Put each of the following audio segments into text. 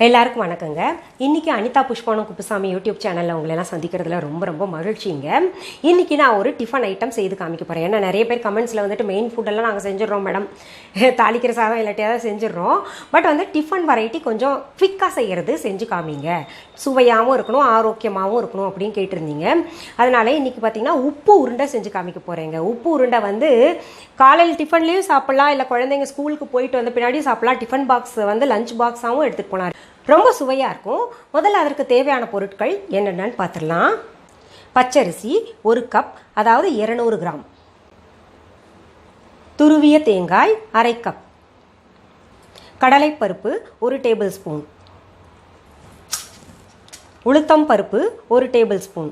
எல்லாருக்கும் வணக்கங்க. இன்றைக்கி அனிதா புஷ்பாவனம்குப்புசாமி யூடியூப் சேனலில் உங்களெல்லாம் சந்திக்கிறதுல ரொம்ப ரொம்ப மகிழ்ச்சிங்க. இன்றைக்கி நான் ஒரு டிஃபன் ஐட்டம் செய்து காமிக்க போகிறேன். ஏன்னா நிறைய பேர் கமெண்ட்ஸில் வந்துட்டு மெயின் ஃபுட்டெல்லாம் நாங்கள் செஞ்சிடறோம் மேடம், தாளிக்கிற சாதம் இல்லாட்டியாக தான் செஞ்சிடறோம், பட் வந்து டிஃபன் வெரைட்டி கொஞ்சம் குவிக்காக செய்கிறது செஞ்சு காமிங்க, சுவையாகவும் இருக்கணும் ஆரோக்கியமாகவும் இருக்கணும் அப்படின்னு கேட்டிருந்தீங்க. அதனால் இன்றைக்கி பார்த்திங்கன்னா உப்பு உருண்டை செஞ்சு காமிக்க போகிறேங்க. உப்பு உருண்டை வந்து காலையில் டிஃபன்லேயும் சாப்பிட்லாம், இல்லை குழந்தைங்க ஸ்கூலுக்கு போயிட்டு வந்த பின்னாடியும் சாப்பிட்லாம். டிஃபன் பாக்ஸ் வந்து லஞ்ச் பாக்ஸாகவும் எடுத்துகிட்டு போனார், ரொம்ப சுவையாக இருக்கும். முதல்ல அதற்கு தேவையான பொருட்கள் என்னென்னு பார்த்துடலாம். பச்சரிசி 1 கப், அதாவது 200 கிராம். துருவிய தேங்காய் 1/2 கப். கடலைப்பருப்பு 1 டேபிள் ஸ்பூன். உளுத்தம் பருப்பு 1 டேபிள் ஸ்பூன்.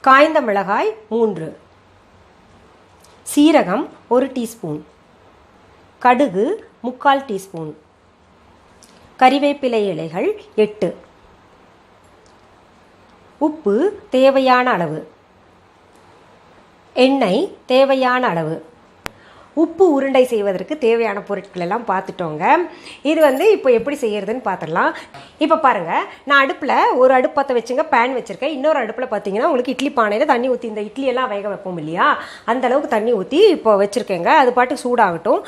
காய்ந்த மிளகாய் 3. சீரகம் 1 டீஸ்பூன். கடுகு 3/4 டீஸ்பூன். கறிவேப்பிலை இலைகள் 8. உப்பு தேவையான அளவு. எண்ணெய் தேவையான அளவு. உப்பு உருண்டை செய்வதற்கு தேவையான பொருட்கள் எல்லாம் பார்த்துட்டோங்க. இது வந்து இப்போ எப்படி செய்யறதுன்னு பார்த்துடலாம். இப்போ பாருங்கள், நான் அடுப்பில் ஒரு அடுப்பு பற்ற வச்சுங்க, பேன் வச்சுருக்கேன். இன்னொரு அடுப்பில் பார்த்தீங்கன்னா உங்களுக்கு இட்லி பானையில் தண்ணி ஊற்றி, இந்த இட்லியெல்லாம் வேக வைப்போம் இல்லையா, அந்தளவுக்கு தண்ணி ஊற்றி இப்போ வச்சுருக்கேங்க. அது பாட்டுக்கு சூடாகட்டும்.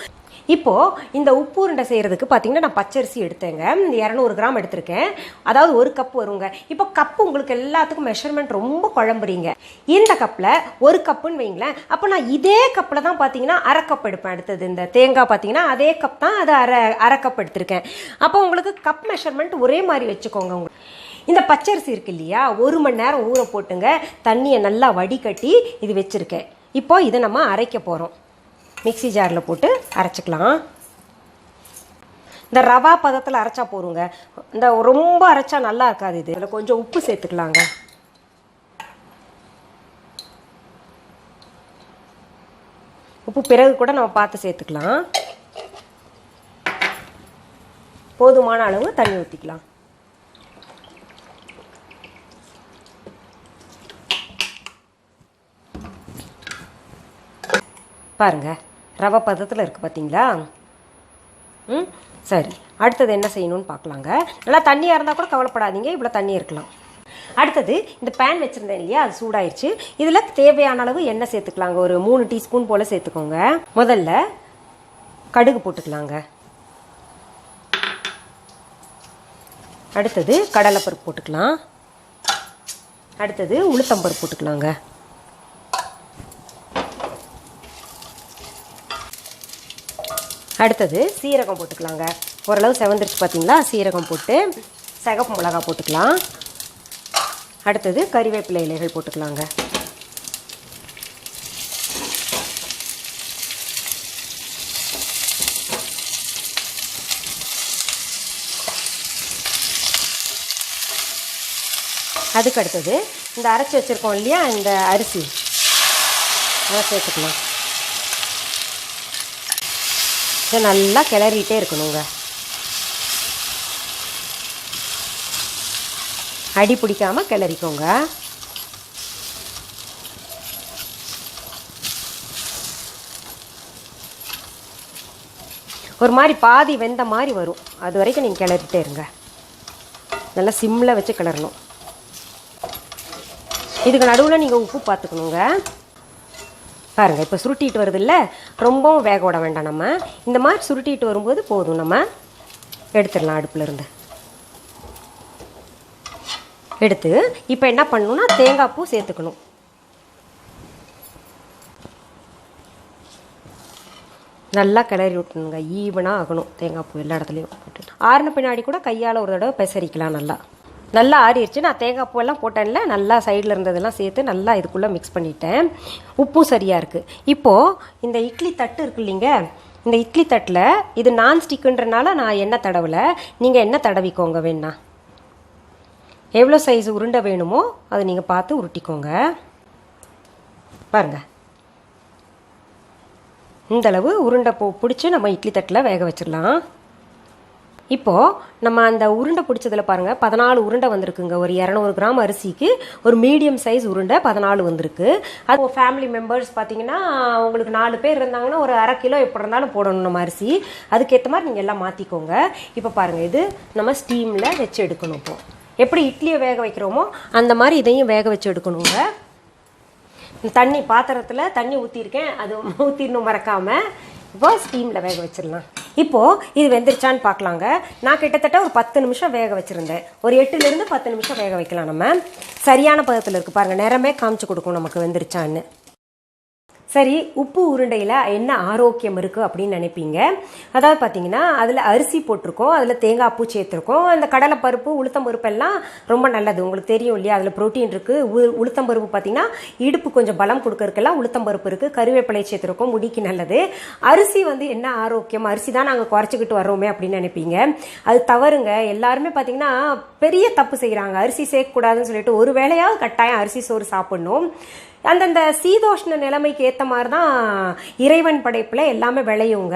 இப்போது இந்த உப்பு உருண்டை செய்கிறதுக்கு பார்த்தீங்கன்னா நான் பச்சரிசி எடுத்தேங்க, 200 கிராம் எடுத்திருக்கேன், அதாவது 1 கப் வருங்க. இப்போ கப்பு உங்களுக்கு எல்லாத்துக்கும் மெஷர்மெண்ட் ரொம்ப குழம்புறீங்க. இந்த கப்பில் 1 கப்புன்னு வைங்களேன். அப்போ நான் இதே கப்பில் தான் பார்த்தீங்கன்னா 1/2 கப் எடுப்பேன். அடுத்தது இந்த தேங்காய் பார்த்தீங்கன்னா அதே கப் தான், அது அரை கப் எடுத்திருக்கேன். அப்போ உங்களுக்கு கப் மெஷர்மெண்ட் ஒரே மாதிரி வச்சுக்கோங்க. இந்த பச்சரிசி இருக்கு இல்லையா, 1 மணி நேரம் ஊற போட்டுங்க, தண்ணியை நல்லா வடிகட்டி இது வச்சுருக்கேன். இப்போ இதை நம்ம அரைக்க போகிறோம். மிக்சி ஜாரில் போட்டு அரைச்சிக்கலாம். இந்த ரவா பதத்தில் அரைச்சா போருங்க, இந்த ரொம்ப அரைச்சா நல்லா இருக்காது. இது இதில் கொஞ்சம் உப்பு சேர்த்துக்கலாங்க. உப்பு பிறகு கூட நம்ம பார்த்து சேர்த்துக்கலாம். போதுமான அளவு தண்ணி ஊற்றிக்கலாம். பாருங்கள், ரவை பதத்தில் இருக்குது பார்த்தீங்களா. சரி, அடுத்தது என்ன செய்யணும்னு பார்க்கலாங்க. நல்லா தண்ணியாக இருந்தால் கூட கவலைப்படாதீங்க, இவ்வளோ தண்ணி இருக்கலாம். அடுத்தது இந்த பேன் வச்சுருந்தேன் இல்லையா, அது சூடாயிடுச்சு. இதில் தேவையான அளவு எண்ணெய் சேர்த்துக்கலாங்க. ஒரு 3 டீஸ்பூன் போல் சேர்த்துக்கோங்க. முதல்ல கடுகு போட்டுக்கலாங்க. அடுத்தது கடலைப்பருப்பு போட்டுக்கலாம். அடுத்தது உளுத்தம்பருப்பு போட்டுக்கலாங்க. அடுத்தது சீரகம் போட்டுக்கலாங்க. ஓரளவு செவந்துருச்சு பார்த்தீங்களா. சீரகம் போட்டு சிகப்பு மிளகா போட்டுக்கலாம். அடுத்தது கறிவேப்பிலை இலைகள் போட்டுக்கலாங்க. அதுக்கு அடுத்தது இந்த அரைச்சி வச்சுருக்கோம் இல்லையா, இந்த அரிசி, அதை சேர்த்துக்கலாம். இதை நல்லா கிளறிட்டே இருக்கணுங்க. அடி பிடிக்காமல் கிளறிக்கோங்க. ஒரு மாதிரி பாதி வெந்த மாதிரி வரும், அது வரைக்கும் நீங்கள் கிளறிட்டே இருங்க. நல்லா சிம்மில் வச்சு கிளறணும். இதுக்கு நடுவில் நீங்கள் உப்பு பார்த்துக்கணுங்க. பாருங்கள், இப்போ சுருட்டிட்டு வருது இல்லை, ரொம்பவும் வேக விட வேண்டாம். நம்ம இந்த மாதிரி சுருட்டிட்டு வரும்போது போதும், நம்ம எடுத்துடலாம் அடுப்பில் இருந்து. எடுத்து இப்போ என்ன பண்ணணும்னா தேங்காய் பூ சேர்த்துக்கணும். நல்லா கிளறி விட்டுணுங்க, ஈவனாக ஆகணும். தேங்காய் பூ எல்லா இடத்துலையும் போட்டு ஆறின பின்னாடி கூட கையால் ஒரு தடவை பெசரிக்கலாம். நல்லா ஆறிடுச்சு. நான் தேங்காய் பூவெல்லாம் போட்டேன்ல, நல்லா சைடில் இருந்ததெல்லாம் சேர்த்து நல்லா இதுக்குள்ளே மிக்ஸ் பண்ணிட்டேன். உப்பும் சரியாக இருக்குது. இப்போது இந்த இட்லி தட்டு இருக்கு இல்லைங்க, இந்த இட்லி தட்டில் இது நான்ஸ்டிக்குன்றனால நான் எண்ணெய் தடவலை, நீங்கள் எண்ணெய் தடவிக்கோங்க. வேணா எவ்வளோ சைஸ் உருண்டை வேணுமோ அதை நீங்கள் பார்த்து உருட்டிக்கோங்க. பாருங்கள், இந்தளவு உருண்டை பிடிச்சி நம்ம இட்லி தட்டில் வேக வச்சிடலாம். இப்போது நம்ம அந்த உருண்டை பிடிச்சதில் பாருங்கள் 14 உருண்டை வந்திருக்குங்க. ஒரு 200 கிராம் அரிசிக்கு ஒரு மீடியம் சைஸ் உருண்டை 14 வந்திருக்கு. அது ஃபேமிலி மெம்பர்ஸ் பார்த்தீங்கன்னா உங்களுக்கு 4 பேர் இருந்தாங்கன்னா ஒரு அரை கிலோ எப்படி இருந்தாலும் போடணும் நம்ம அரிசி. அதுக்கேற்ற மாதிரி நீங்கள் எல்லாம் மாற்றிக்கோங்க. இப்போ பாருங்கள், இது நம்ம ஸ்டீமில் வச்சு எடுக்கணும். இப்போது எப்படி இட்லியை வேக வைக்கிறோமோ அந்த மாதிரி இதையும் வேக வச்சு எடுக்கணுங்க. தண்ணி பாத்திரத்தில் தண்ணி ஊற்றிருக்கேன், அது ஊற்றிடணும் மறக்காமல். இப்போ ஸ்டீமில் வேக வச்சிடலாம். இப்போது இது வெந்துருச்சான்னு பார்க்கலாங்க. நான் கிட்டத்தட்ட ஒரு 10 நிமிஷம் வேக வச்சுருந்தேன். ஒரு 8லேருந்து 10 நிமிஷம் வேக வைக்கலாம். நம்ம சரியான பதத்தில் இருக்குது பாருங்கள், நேரமே காமிச்சு கொடுக்கும் நமக்கு வெந்துருச்சான்னு. சரி, உப்பு உருண்டையில் என்ன ஆரோக்கியம் இருக்குது அப்படின்னு நினைப்பீங்க. அதாவது பார்த்தீங்கன்னா அதில் அரிசி போட்டிருக்கோம், அதில் தேங்காய் பூ சேர்த்துருக்கோம். அந்த கடலைப்பருப்பு உளுத்தம்பருப்பு எல்லாம் ரொம்ப நல்லது, உங்களுக்கு தெரியும் இல்லையா. அதில் ப்ரோட்டீன் இருக்குது. உளுத்தம்பருப்பு பார்த்தீங்கன்னா இடுப்பு கொஞ்சம் பலம் கொடுக்கறதுக்கெல்லாம் உளுத்தம்பருப்பு இருக்குது. கருவேப்பிலை சேர்த்துருக்கோம், முடிக்கு நல்லது. அரிசி என்ன ஆரோக்கியம், அரிசி தான் நாங்கள் குறைச்சிக்கிட்டு வர்றோமே அப்படின்னு நினைப்பீங்க. அது தவறுங்க. எல்லாருமே பார்த்தீங்கன்னா பெரிய தப்பு செய்கிறாங்க. அரிசி சேர்க்கக்கூடாதுன்னு சொல்லிட்டு ஒரு வேளையாவது கட்டாயம் அரிசி சோறு சாப்பிடணும். அந்தந்த சீதோஷ்ண நிலைமைக்கு ஏற்ற மாதிரி தான் இறைவன் படைப்பில் எல்லாமே விளையுங்க.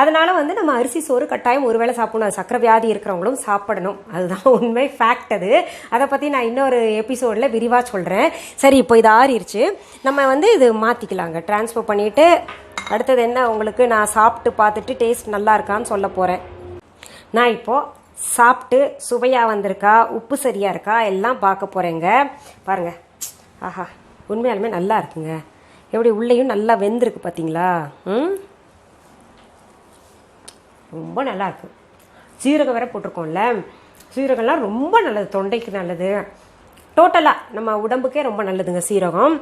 அதனால் நம்ம அரிசி சோறு கட்டாயம் ஒரு வேளை சாப்பிடணும். அது சக்கரை வியாதி இருக்கிறவங்களும் சாப்பிடணும். அதுதான் உண்மை, ஃபேக்ட் அது. அதை பற்றி நான் இன்னொரு எபிசோடில் விரிவாக சொல்கிறேன். சரி, இப்போ இது ஆறிடுச்சு. நம்ம இது மாற்றிக்கலாங்க. ட்ரான்ஸ்ஃபர் பண்ணிவிட்டு அடுத்தது என்ன, உங்களுக்கு நான் சாப்பிட்டு பார்த்துட்டு டேஸ்ட் நல்லா இருக்கான்னு சொல்ல போகிறேன். நான் இப்போது சாப்பிட்டு சுவையாக வந்திருக்கா, உப்பு சரியாக இருக்கா எல்லாம் பார்க்க போகிறேங்க. பாருங்கள், ஆஹா, உண்மையாலுமே நல்லா இருக்குங்க. எப்படி உள்ளேயும் நல்லா வெந்திருக்கு பார்த்தீங்களா. ரொம்ப நல்லா இருக்கு. சீரகம் வேற போட்டிருக்கோம்ல, சீரகம்லாம் ரொம்ப நல்லது, தொண்டைக்கு நல்லது, டோட்டலாக நம்ம உடம்புக்கே ரொம்ப நல்லதுங்க சீரகம்.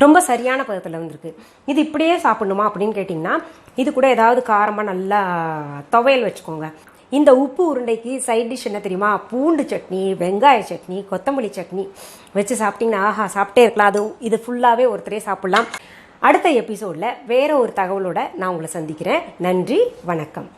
ரொம்ப சரியான பதத்தில் வந்திருக்கு. இது இப்படியே சாப்பிடணுமா அப்படின்னு கேட்டிங்கன்னா இது கூட ஏதாவது காரமாக நல்லா துவையல் வச்சுக்கோங்க. இந்த உப்பு உருண்டைக்கு சைட் டிஷ் என்ன தெரியுமா, பூண்டு சட்னி, வெங்காய சட்னி, கொத்தமல்லி சட்னி வச்சு சாப்பிட்டிங்கன்னா ஆஹா, சாப்பிட்டே இருக்கலாம். அது இது ஃபுல்லாகவே ஒருத்தரே சாப்பிட்லாம். அடுத்த எபிசோடில் வேற ஒரு தகவலோட நான் உங்களை சந்திக்கிறேன். நன்றி, வணக்கம்.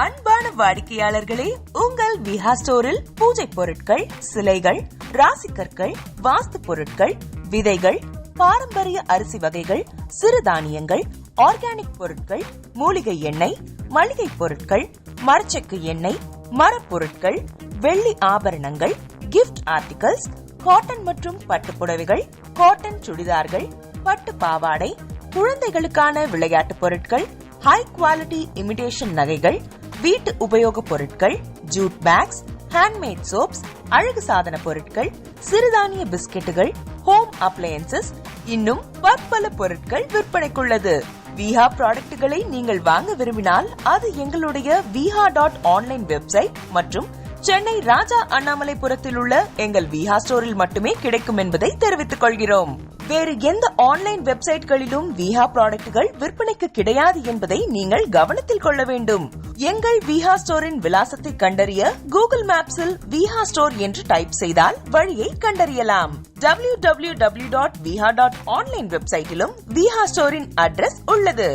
அன்பான வாடிக்கையாளர்களே, உங்கள் விஹா ஸ்டோரில் பூஜை பொருட்கள், சிலைகள், ராசிக்கற்கள், வாஸ்து பொருட்கள், விதைகள், பாரம்பரிய அரிசி வகைகள், சிறுதானியங்கள், ஆர்கானிக் பொருட்கள், மூலிகை எண்ணெய், மளிகை பொருட்கள், மரச்செக்கு எண்ணெய், மரப்பொருட்கள், வெள்ளி ஆபரணங்கள், கிஃப்ட் ஆர்டிகல்ஸ், காட்டன் மற்றும் பட்டு புடவைகள், காட்டன் சுடிதார்கள், பட்டு பாவாடை, குழந்தைகளுக்கான விளையாட்டு பொருட்கள், ஹை குவாலிட்டி இமிடேஷன் நகைகள், வீட்டு உபயோக பொருட்கள், ஜூட் பேக்ஸ், ஹேண்ட்மேட் சோப்ஸ், அழகு சாதன பொருட்கள், சிறுதானிய பிஸ்கெட்டுகள், ஹோம் அப்ளையன்சஸ், இன்னும் பற்பல பொருட்கள் விற்பனைக்குள்ளது. விஹா ப்ராடக்ட்களை நீங்கள் வாங்க விரும்பினால் அது எங்களுடைய viha.online வெப்சைட் மற்றும் சென்னை ராஜா அண்ணாமலைபுரத்தில் உள்ள எங்கள் விஹா ஸ்டோரில் மட்டுமே கிடைக்கும் என்பதை தெரிவித்துக் கொள்கிறோம். வேறு எந்த ஆன்லைன் வெப்சைட்களிலும் விஹா ப்ராடக்ட்கள் விற்பனைக்கு கிடையாது என்பதை நீங்கள் கவனத்தில் கொள்ள வேண்டும். எங்கள் விஹா ஸ்டோரின் விலாசத்தை கண்டறிய கூகுள் மேப்ஸில் விஹா ஸ்டோர் என்று டைப் செய்தால் வழியை கண்டறியலாம். www.viha.online வெப்சைட்டிலும் விஹா ஸ்டோரின் அட்ரஸ் உள்ளது.